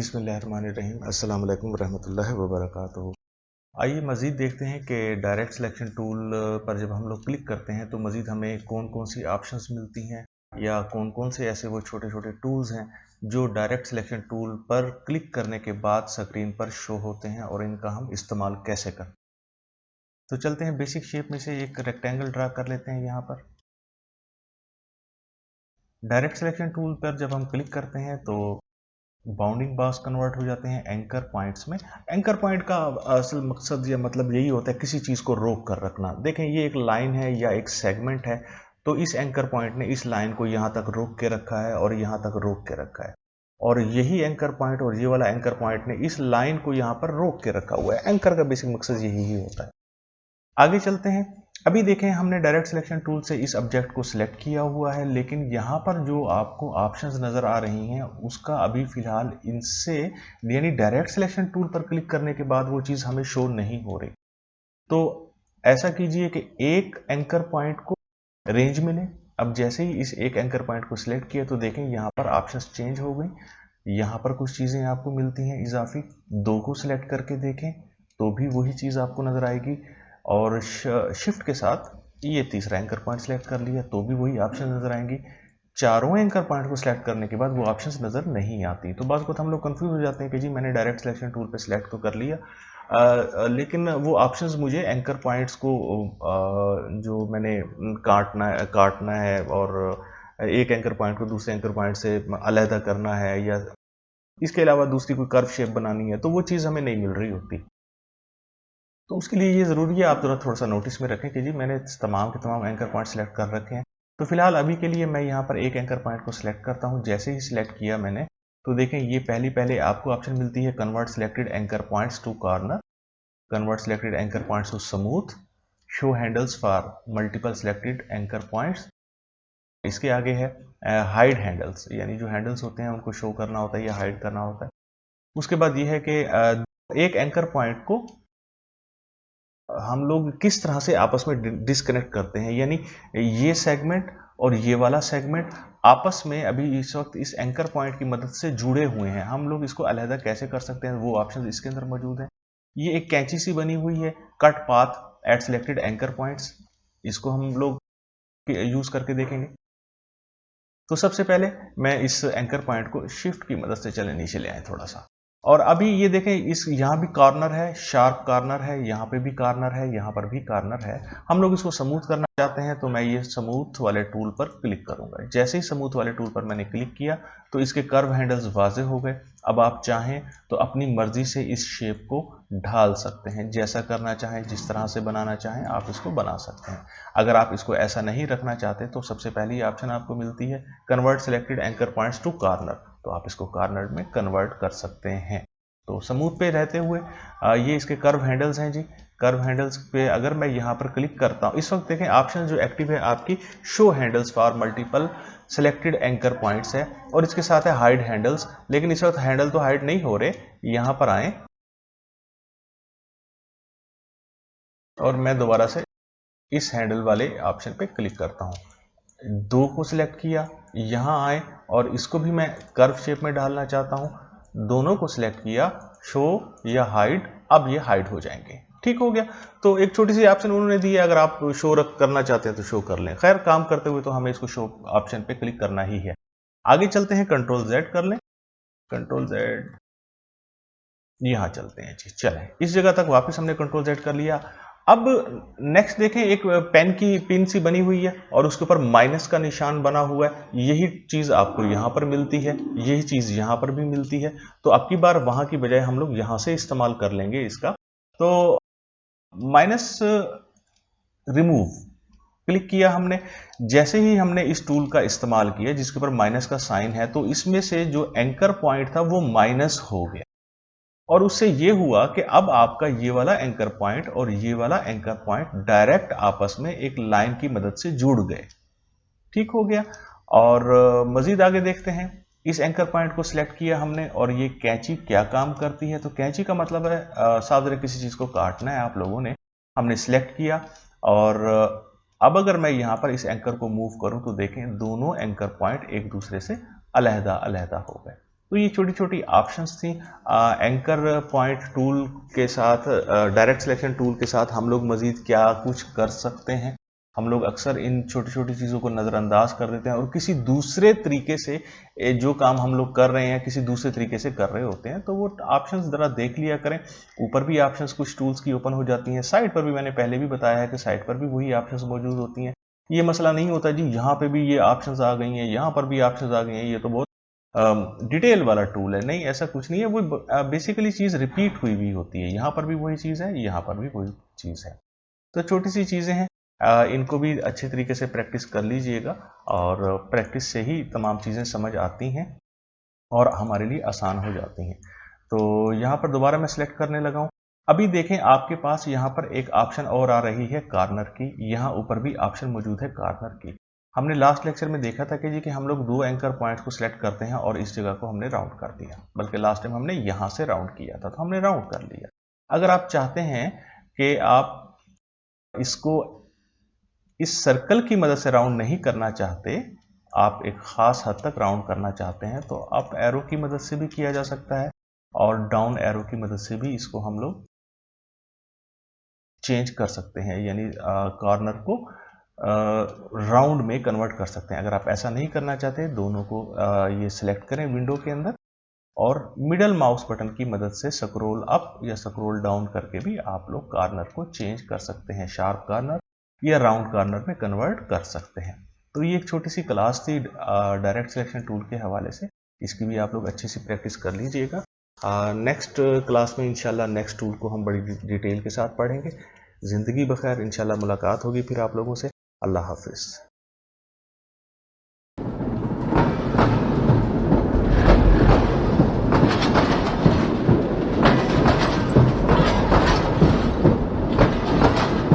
बिस्मिल्लाहिर्रहमानिर्रहीम। अस्सलाम वालेकुम रहमतुल्लाहि व बरकातुहू। आइए मज़ीद देखते हैं कि डायरेक्ट सिलेक्शन टूल पर जब हम लोग क्लिक करते हैं तो मज़ीद हमें कौन कौन सी ऑप्शंस मिलती हैं या कौन कौन से ऐसे वो छोटे छोटे टूल्स हैं जो डायरेक्ट सिलेक्शन टूल पर क्लिक करने के बाद स्क्रीन पर शो होते हैं और इनका हम इस्तेमाल कैसे करें। तो चलते हैं बेसिक शेप में से एक रेक्टेंगल ड्रा कर लेते हैं। यहाँ पर डायरेक्ट सिलेक्शन टूल पर जब हम क्लिक करते हैं तो बाउंडिंग बार्स कन्वर्ट हो जाते हैं एंकर पॉइंट्स में। एंकर पॉइंट का असल मकसद या मतलब यही होता है किसी चीज़ को रोक कर रखना। देखें ये एक लाइन है या एक सेगमेंट है, तो इस एंकर पॉइंट ने इस लाइन को यहाँ तक रोक के रखा है और यहाँ तक रोक के रखा है, और यही एंकर पॉइंट और ये वाला एंकर पॉइंट ने इस लाइन को यहाँ पर रोक के रखा हुआ है। एंकर का बेसिक मकसद यही ही होता है। आगे चलते हैं। अभी देखें हमने डायरेक्ट सिलेक्शन टूल से इस ऑब्जेक्ट को सिलेक्ट किया हुआ है, लेकिन यहाँ पर जो आपको ऑप्शंस नज़र आ रही हैं उसका अभी फ़िलहाल इनसे यानी डायरेक्ट सिलेक्शन टूल पर क्लिक करने के बाद वो चीज़ हमें शो नहीं हो रही। तो ऐसा कीजिए कि एक एंकर पॉइंट को रेंज मिले। अब जैसे ही इस एक एंकर पॉइंट को सिलेक्ट किया तो देखें यहाँ पर ऑप्शंस चेंज हो गई। यहाँ पर कुछ चीज़ें आपको मिलती हैं इजाफी। दो को सिलेक्ट करके देखें तो भी वही चीज़ आपको नज़र आएगी, और शिफ्ट के साथ ये तीसरा एंकर पॉइंट सेलेक्ट कर लिया तो भी वही ऑप्शन नज़र आएंगी। चारों एंकर पॉइंट को सिलेक्ट करने के बाद वो ऑप्शंस नज़र नहीं आती। तो बात को हम लोग कंफ्यूज हो जाते हैं कि जी मैंने डायरेक्ट सिलेक्शन टूल पे सिलेक्ट तो कर लिया, लेकिन वो ऑप्शंस मुझे एंकर पॉइंट्स को जो मैंने काटना है और एक एंकर पॉइंट को दूसरे एंकर पॉइंट से अलहदा करना है या इसके अलावा दूसरी कोई कर्व शेप बनानी है, तो वो चीज़ हमें नहीं मिल रही होती। तो उसके लिए ये ज़रूरी है आप थोड़ा सा नोटिस में रखें कि जी मैंने तमाम के तमाम एंकर पॉइंट सेलेक्ट कर रखे हैं। तो फिलहाल अभी के लिए मैं यहाँ पर एक एंकर पॉइंट को सिलेक्ट करता हूँ। जैसे ही सिलेक्ट किया मैंने तो देखें ये पहले आपको ऑप्शन मिलती है convert selected anchor points to corner, convert selected anchor points to smooth, show handles for multiple selected anchor points. इसके आगे है हाइड हैंडल्स, यानी जो हैंडल्स होते हैं उनको शो करना होता है या हाइड करना होता है। उसके बाद ये है कि एक एंकर पॉइंट को हम लोग किस तरह से आपस में डिस्कनेक्ट करते हैं, यानी ये सेगमेंट और ये वाला सेगमेंट आपस में अभी इस वक्त इस एंकर पॉइंट की मदद से जुड़े हुए हैं। हम लोग इसको अलहदा कैसे कर सकते हैं, वो ऑप्शन इसके अंदर मौजूद है। ये एक कैंची सी बनी हुई है, cut path at selected anchor points, इसको हम लोग यूज करके देखेंगे। तो सबसे पहले मैं इस एंकर पॉइंट को शिफ्ट की मदद से चले नीचे ले आए थोड़ा सा, और अभी ये देखें इस यहाँ भी कॉर्नर है, शार्प कॉर्नर है, यहाँ पे भी कॉर्नर है, यहाँ पर भी कॉर्नर है। हम लोग इसको स्मूथ करना चाहते हैं तो मैं ये स्मूथ वाले टूल पर क्लिक करूंगा। जैसे ही स्मूथ वाले टूल पर मैंने क्लिक किया तो इसके कर्व हैंडल्स वाजे हो गए। अब आप चाहें तो अपनी मर्जी से इस शेप को ढाल सकते हैं, जैसा करना चाहें, जिस तरह से बनाना चाहें आप इसको बना सकते हैं। अगर आप इसको ऐसा नहीं रखना चाहते तो सबसे पहली ऑप्शन आपको मिलती है convert selected anchor points to corner, तो आप इसको कॉर्नर में कन्वर्ट कर सकते हैं। तो स्मूथ पे रहते हुए ये इसके कर्व हैंडल्स हैं जी। कर्व हैंडल्स पे अगर मैं यहाँ पर क्लिक करता हूँ, इस वक्त देखें ऑप्शन जो एक्टिव है आपकी show handles for multiple selected anchor points है, और इसके साथ है हाइड हैंडल्स। लेकिन इस वक्त हैंडल तो हाइड नहीं हो रहे। यहाँ पर आए और मैं दोबारा से इस हैंडल वाले ऑप्शन पे क्लिक करता हूँ। दो को सिलेक्ट किया, यहाँ आए और इसको भी मैं कर्व शेप में डालना चाहता हूँ। दोनों को सिलेक्ट किया, शो या हाइड, अब ये हाइड हो जाएंगे। ठीक हो गया। तो एक छोटी सी ऑप्शन उन्होंने दी है, अगर आप शो करना चाहते हैं तो शो कर लें। खैर काम करते हुए तो हमें इसको शो ऑप्शन पे क्लिक करना ही है। आगे चलते हैं, कंट्रोल जेड कर लें। कंट्रोल जेड, यहाँ चलते हैं जी। चलें, इस जगह तक वापस हमने कंट्रोल जेड कर लिया। अब नेक्स्ट देखें, एक पेन की पिन सी बनी हुई है और उसके ऊपर माइनस का निशान बना हुआ है। यही चीज़ आपको यहाँ पर मिलती है, यही चीज़ यहाँ पर भी मिलती है। तो अब की बार वहाँ की बजाय हम लोग यहाँ से इस्तेमाल कर लेंगे इसका। तो माइनस रिमूव क्लिक किया हमने। जैसे ही हमने इस टूल का इस्तेमाल किया जिसके ऊपर माइनस का साइन है, तो इसमें से जो एंकर पॉइंट था वो माइनस हो गया, और उससे ये हुआ कि अब आपका ये वाला एंकर पॉइंट और ये वाला एंकर पॉइंट डायरेक्ट आपस में एक लाइन की मदद से जुड़ गए। ठीक हो गया। और मजीद आगे देखते हैं। इस एंकर पॉइंट को सिलेक्ट किया हमने, और ये कैंची क्या काम करती है। तो कैंची का मतलब है साफ ज़रा किसी चीज़ को काटना है आप लोगों ने। हमने सिलेक्ट किया, और अब अगर मैं यहाँ पर इस एंकर को मूव करूँ तो देखें दोनों एंकर पॉइंट एक दूसरे से अलहदा अलहदा हो गए। तो ये छोटी छोटी ऑप्शंस थी। एंकर पॉइंट टूल के साथ, डायरेक्ट सिलेक्शन टूल के साथ हम लोग मज़ीद क्या कुछ कर सकते हैं। हम लोग अक्सर इन छोटी छोटी चीज़ों को नज़रअंदाज कर देते हैं और किसी दूसरे तरीके से जो काम हम लोग कर रहे हैं किसी दूसरे तरीके से कर रहे होते हैं। तो वो ऑप्शंस ज़रा देख लिया करें। ऊपर भी ऑप्शंस कुछ टूल्स की ओपन हो जाती हैं, साइड पर भी मैंने पहले भी बताया है कि साइड पर भी वही ऑप्शंस मौजूद होती हैं। ये मसला नहीं होता जी यहाँ पे भी ये ऑप्शंस आ गई हैं, यहाँ पर भी ऑप्शंस आ गई हैं, ये तो बहुत डिटेल वाला टूल है। नहीं, ऐसा कुछ नहीं है। वो बेसिकली चीज़ रिपीट हुई भी होती है, यहाँ पर भी वही चीज़ है, यहाँ पर भी वही चीज़ है। तो छोटी सी चीज़ें हैं, इनको भी अच्छे तरीके से प्रैक्टिस कर लीजिएगा और प्रैक्टिस से ही तमाम चीज़ें समझ आती हैं और हमारे लिए आसान हो जाती हैं। तो यहाँ पर दोबारा मैं सिलेक्ट करने लगा हूँ। अभी देखें आपके पास यहाँ पर एक ऑप्शन और आ रही है कॉर्नर की। यहाँ ऊपर भी ऑप्शन मौजूद है कॉर्नर की। हमने लास्ट लेक्चर में देखा था कि हम लोग 2 एंकर पॉइंट्स को सिलेक्ट करते हैं और इस जगह को हमने राउंड कर दिया, बल्कि लास्ट टाइम हमने यहाँ से राउंड किया था, तो हमने राउंड कर लिया। अगर आप चाहते हैं कि आप इसको इस सर्कल की मदद से राउंड नहीं करना चाहते, आप एक ख़ास हद तक राउंड करना चाहते हैं, तो अप एरो की मदद से भी किया जा सकता है और डाउन एरो की मदद से भी इसको हम लोग चेंज कर सकते हैं, यानी कॉर्नर को राउंड में कन्वर्ट कर सकते हैं। अगर आप ऐसा नहीं करना चाहते, दोनों को ये सिलेक्ट करें विंडो के अंदर और मिडल माउस बटन की मदद से स्क्रॉल अप या स्क्रॉल डाउन करके भी आप लोग कॉर्नर को चेंज कर सकते हैं, शार्प कॉर्नर या राउंड कॉर्नर में कन्वर्ट कर सकते हैं। तो ये एक छोटी सी क्लास थी डायरेक्ट सिलेक्शन टूल के हवाले से। इसकी भी आप लोग अच्छी सी प्रैक्टिस कर लीजिएगा। नेक्स्ट क्लास में इंशाल्लाह नेक्स्ट टूल को हम बड़ी डिटेल के साथ पढ़ेंगे। ज़िंदगी बखैर, इंशाल्लाह मुलाकात होगी फिर आप लोगों से। अल्लाह हाफिज़।